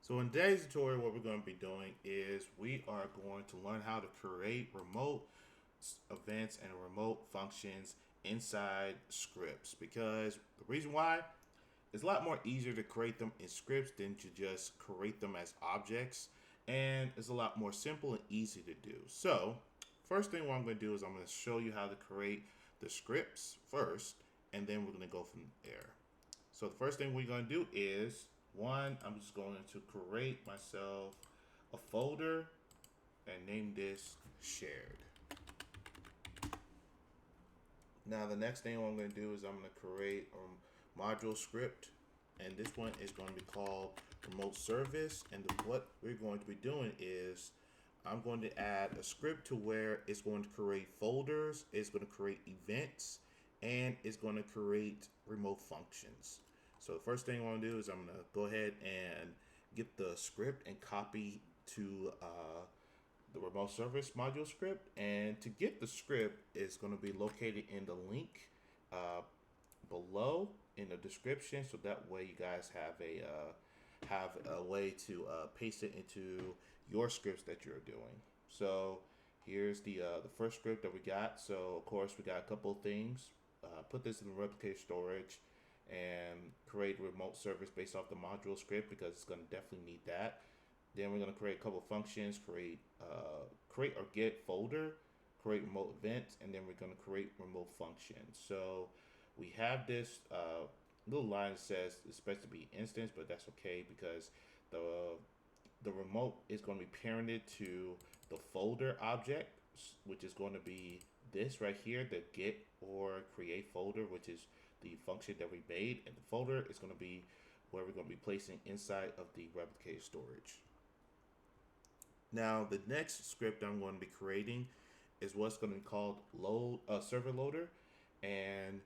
So in today's tutorial, what we're going to be doing is we are going to learn how to create remote events and remote functions inside scripts, because the reason why, it's a lot more easier to create them in scripts than to just create them as objects, and it's a lot more simple and easy to do. So first thing what I'm going to do is I'm going to show you how to create the scripts first, and then we're going to go from there. So the first thing we're going to do is, one, I'm just going to create myself a folder and name this shared. Now the next thing I'm going to do is I'm going to create a module script, and this one is going to be called remote service. And what we're going to be doing is I'm going to add a script to where it's going to create folders, it's going to create events, and it's going to create remote functions. So the first thing I want to do is I'm going to go ahead and get the script and copy to the remote service module script. And to get the script, it's going to be located in the link below in the description, so that way you guys have a way to paste it into your scripts that you're doing. So here's the first script that we got. So of course we got a couple of things. Put this in the replicated storage and create a remote service based off the module script, because it's going to definitely need that. Then we're going to create a couple of functions, create or get folder, create remote events, and then we're going to create remote functions. So we have this little line that says it's supposed to be instance, but that's okay because the remote is going to be parented to the folder object, which is going to be this right here, the get or create folder, which is the function that we made, and the folder is going to be where we're going to be placing inside of the replicated storage. Now the next script I'm going to be creating is what's going to be called server loader, and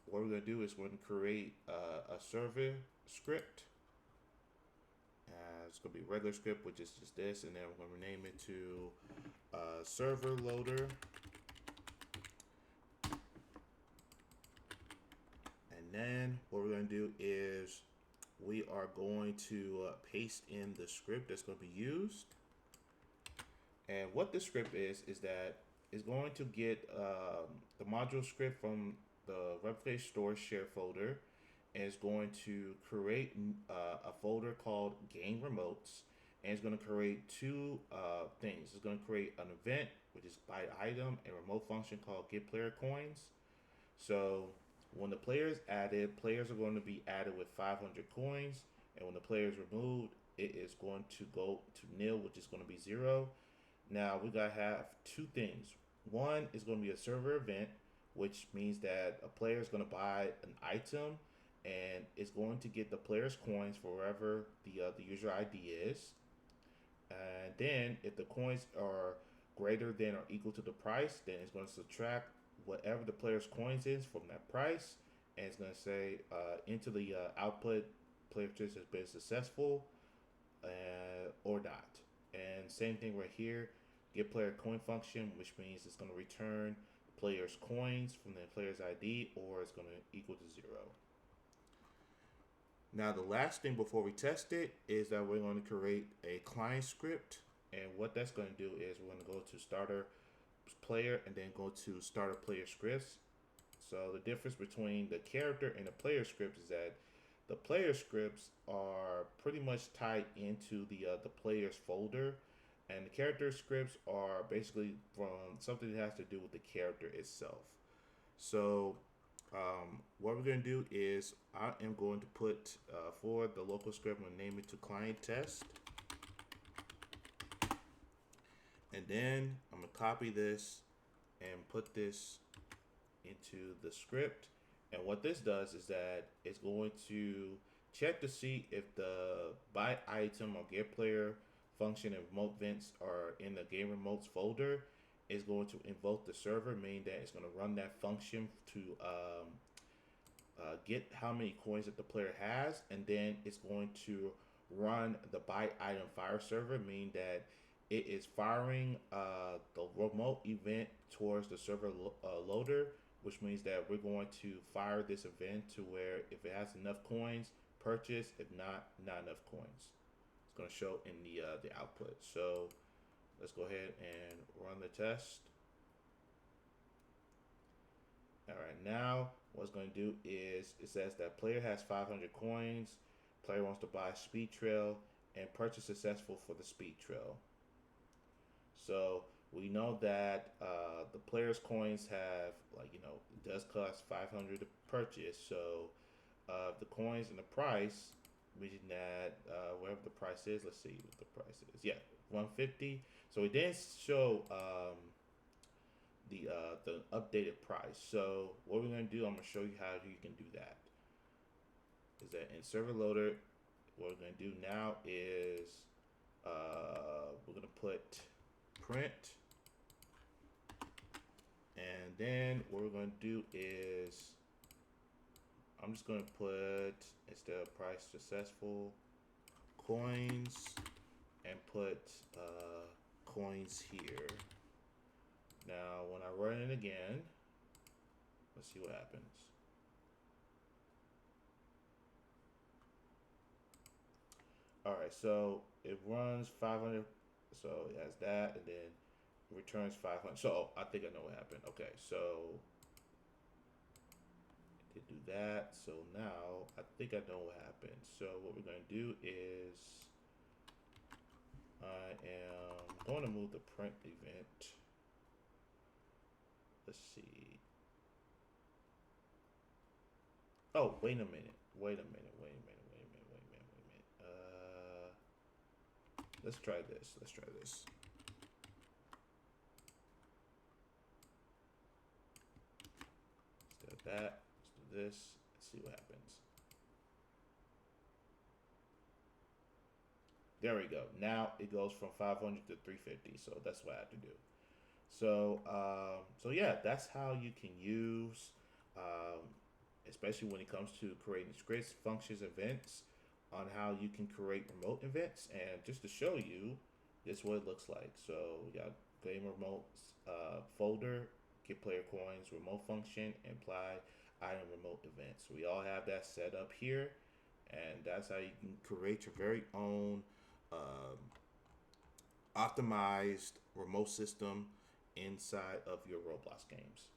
what we're going to do is we're going to create a server script. It's going to be a regular script, which is just this, and then we're going to rename it to server loader. And then what we're going to do is we are going to paste in the script that's going to be used. And what this script is that it's going to get the module script from the replicated storage share folder, and it's going to create a folder called game remotes, and it's going to create two things. It's going to create an event, which is by item, and a remote function called get player coins. So when the player is added, players are going to be added with 500 coins, and when the player is removed, it is going to go to nil, which is going to be 0. Now we gotta have two things. One is going to be a server event, which means that a player is going to buy an item, and it's going to get the player's coins for wherever the user ID is. And then if the coins are greater than or equal to the price, then it's going to subtract whatever the player's coins is from that price, and it's going to say into the output player purchase has been successful or not. And same thing right here, get player coin function, which means it's going to return player's coins from the player's ID, or it's going to equal to 0. Now the last thing before we test it is that we're going to create a client script, and what that's going to do is we're going to go to starter player and then go to starter player scripts. So the difference between the character and the player scripts is that the player scripts are pretty much tied into the player's folder, and the character scripts are basically from something that has to do with the character itself. So what we're going to do is I am going to put for the local script, I'm going to name it to client test, and then I'm going to copy this and put this into the script. And what this does is that it's going to check to see if the buy item or get player function and remote events are in the game remotes folder. Is going to invoke the server, meaning that it's going to run that function to get how many coins that the player has, and then it's going to run the buy item fire server, meaning that it is firing the remote event towards the server loader, which means that we're going to fire this event to where if it has enough coins, purchase; if not, not enough coins. going to show in the output. So let's go ahead and run the test. All right, now what it's going to do is it says that player has 500 coins, player wants to buy speed trail, and purchase successful for the speed trail. So we know that the player's coins have, like, it does cost 500 to purchase. So the coins and the price, meaning that whatever the price is, let's see what the price is. Yeah, 150. So it didn't show the updated price. So what we're gonna do, I'm gonna show you how you can do that. Is that in server loader, what we're gonna do now is we're gonna put print, and then what we're gonna do is I'm just gonna put, instead of price successful, coins, and put coins here. Now when I run it again, let's see what happens. Alright, so it runs 500, so it has that, and then it returns 500. So I think I know what happened. Okay, so it did do that. So now I think I know what happened. So what we're going to do is I am going to move the print event. Let's see. Oh, wait a minute. Let's try this. Instead of that, let's do this. Let's see what happens. There we go. Now it goes from 500 to 350. So that's what I have to do. So, so yeah, that's how you can use, especially when it comes to creating scripts, functions, events, on how you can create remote events. And just to show you, this is what it looks like. So we got game remote folder, get player coins, remote function, apply item remote events. So we all have that set up here, and that's how you can create your very own optimized remote system inside of your Roblox games.